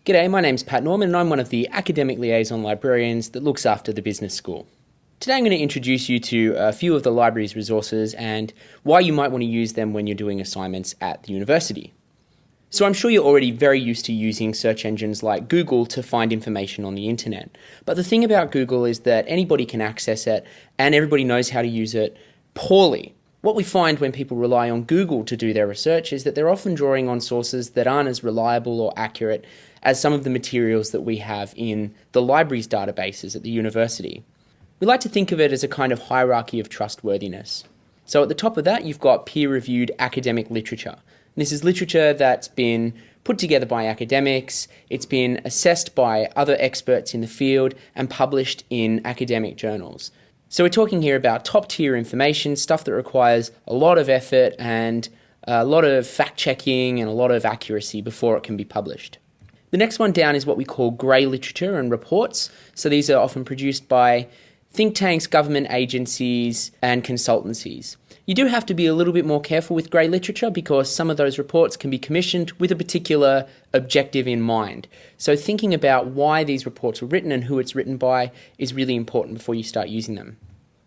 G'day, my name's Pat Norman and I'm one of the academic liaison librarians that looks after the business school. Today I'm going to introduce you to a few of the library's resources and why you might want to use them when you're doing assignments at the university. So I'm sure you're already very used to using search engines like Google to find information on the internet. But the thing about Google is that anybody can access it and everybody knows how to use it poorly. What we find when people rely on Google to do their research is that they're often drawing on sources that aren't as reliable or accurate as some of the materials that we have in the library's databases at the university. We like to think of it as a kind of hierarchy of trustworthiness. So at the top of that, you've got peer-reviewed academic literature. This is literature that's been put together by academics, it's been assessed by other experts in the field and published in academic journals. So we're talking here about top-tier information, stuff that requires a lot of effort and a lot of fact-checking and a lot of accuracy before it can be published. The next one down is what we call grey literature and reports. So these are often produced by think tanks, government agencies and consultancies. You do have to be a little bit more careful with grey literature because some of those reports can be commissioned with a particular objective in mind. So thinking about why these reports were written and who it's written by is really important before you start using them.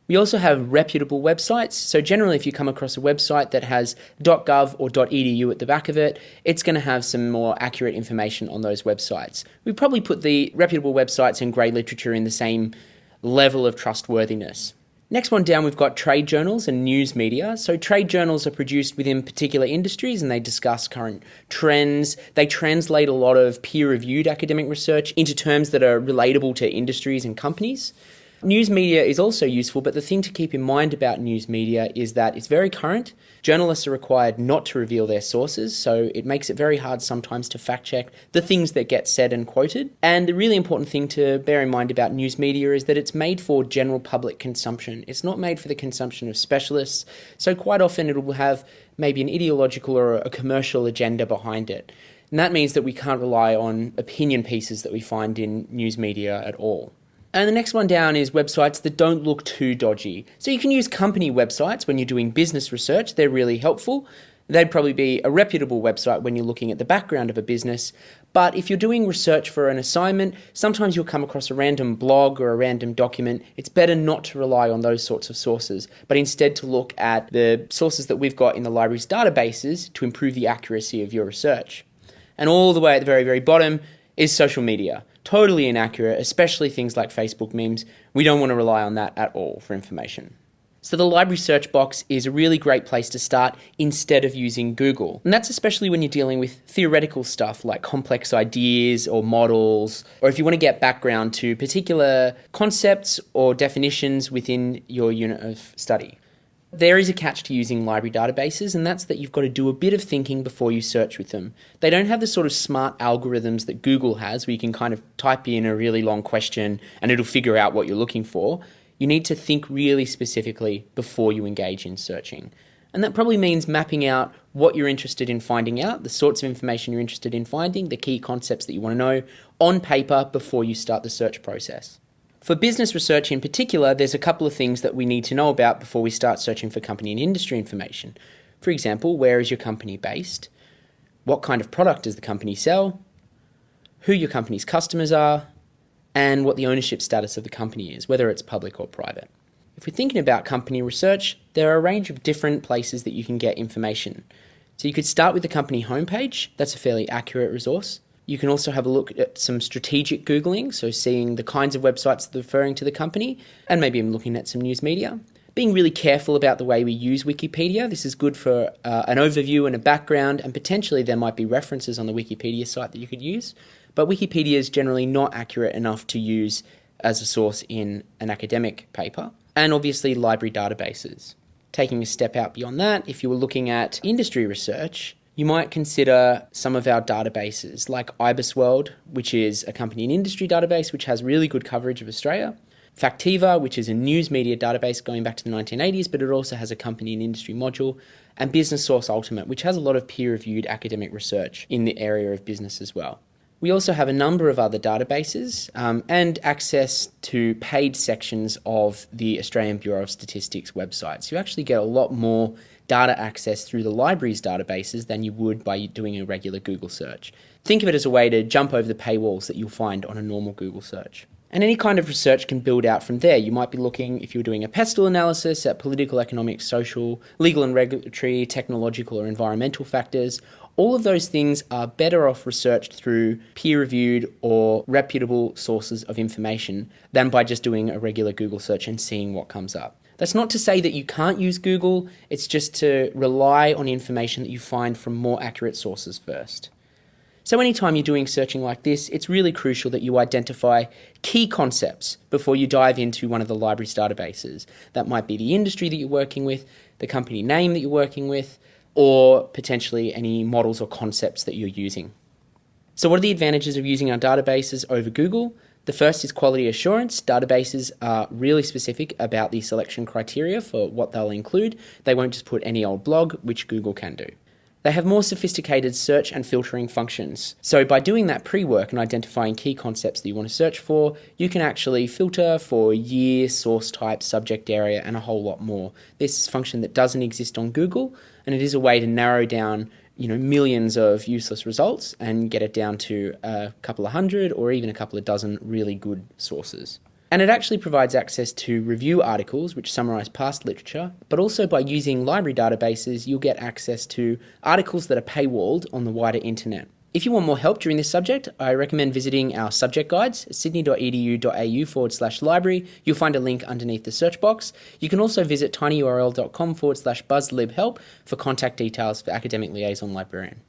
We also have reputable websites. So generally if you come across a website that has .gov or .edu at the back of it, it's going to have some more accurate information on those websites. We probably put the reputable websites and grey literature in the same level of trustworthiness. Next one down, we've got trade journals and news media. So trade journals are produced within particular industries and they discuss current trends. They translate a lot of peer-reviewed academic research into terms that are relatable to industries and companies. News media is also useful, but the thing to keep in mind about news media is that it's very current. Journalists are required not to reveal their sources, so it makes it very hard sometimes to fact-check the things that get said and quoted. And the really important thing to bear in mind about news media is that it's made for general public consumption. It's not made for the consumption of specialists, so quite often it will have maybe an ideological or a commercial agenda behind it. And that means that we can't rely on opinion pieces that we find in news media at all. And the next one down is websites that don't look too dodgy. So you can use company websites when you're doing business research. They're really helpful. They'd probably be a reputable website when you're looking at the background of a business. But if you're doing research for an assignment, sometimes you'll come across a random blog or a random document. It's better not to rely on those sorts of sources, but instead to look at the sources that we've got in the library's databases to improve the accuracy of your research. And all the way at the very, very bottom is social media. Totally inaccurate, especially things like Facebook memes. We don't want to rely on that at all for information. So the library search box is a really great place to start instead of using Google. And that's especially when you're dealing with theoretical stuff like complex ideas or models, or if you want to get background to particular concepts or definitions within your unit of study. There is a catch to using library databases, and that's that you've got to do a bit of thinking before you search with them. They don't have the sort of smart algorithms that Google has, where you can kind of type in a really long question and it'll figure out what you're looking for. You need to think really specifically before you engage in searching. And that probably means mapping out what you're interested in finding out, the sorts of information you're interested in finding, the key concepts that you want to know on paper before you start the search process. For business research in particular, there's a couple of things that we need to know about before we start searching for company and industry information. For example, where is your company based? What kind of product does the company sell? Who your company's customers are? And what the ownership status of the company is, whether it's public or private. If we're thinking about company research, there are a range of different places that you can get information. So you could start with the company homepage. That's a fairly accurate resource. You can also have a look at some strategic Googling, so seeing the kinds of websites that are referring to the company, and maybe even looking at some news media. Being really careful about the way we use Wikipedia. This is good for an overview and a background, and potentially there might be references on the Wikipedia site that you could use. But Wikipedia is generally not accurate enough to use as a source in an academic paper. And obviously library databases. Taking a step out beyond that, if you were looking at industry research, you might consider some of our databases like IBISWorld, which is a company and industry database which has really good coverage of Australia. Factiva, which is a news media database going back to the 1980s, but it also has a company and industry module. And Business Source Ultimate, which has a lot of peer-reviewed academic research in the area of business as well. We also have a number of other databases and access to paid sections of the Australian Bureau of Statistics website. So you actually get a lot more data access through the library's databases than you would by doing a regular Google search. Think of it as a way to jump over the paywalls that you'll find on a normal Google search. And any kind of research can build out from there. You might be looking, if you're doing a pestle analysis, at political, economic, social, legal and regulatory, technological or environmental factors. All of those things are better off researched through peer-reviewed or reputable sources of information than by just doing a regular Google search and seeing what comes up. That's not to say that you can't use Google, it's just to rely on information that you find from more accurate sources first. So anytime you're doing searching like this, it's really crucial that you identify key concepts before you dive into one of the library's databases. That might be the industry that you're working with, the company name that you're working with, or potentially any models or concepts that you're using. So what are the advantages of using our databases over Google? The first is quality assurance. Databases are really specific about the selection criteria for what they'll include. They won't just put any old blog, which Google can do. They have more sophisticated search and filtering functions. So by doing that pre-work and identifying key concepts that you want to search for, you can actually filter for year, source type, subject area, and a whole lot more. This is a function that doesn't exist on Google, and it is a way to narrow down millions of useless results and get it down to a couple of hundred or even a couple of dozen really good sources. And it actually provides access to review articles which summarise past literature, but also by using library databases, you'll get access to articles that are paywalled on the wider internet. If you want more help during this subject, I recommend visiting our subject guides, sydney.edu.au/library. You'll find a link underneath the search box. You can also visit tinyurl.com/buzzlibhelp for contact details for Academic Liaison Librarian.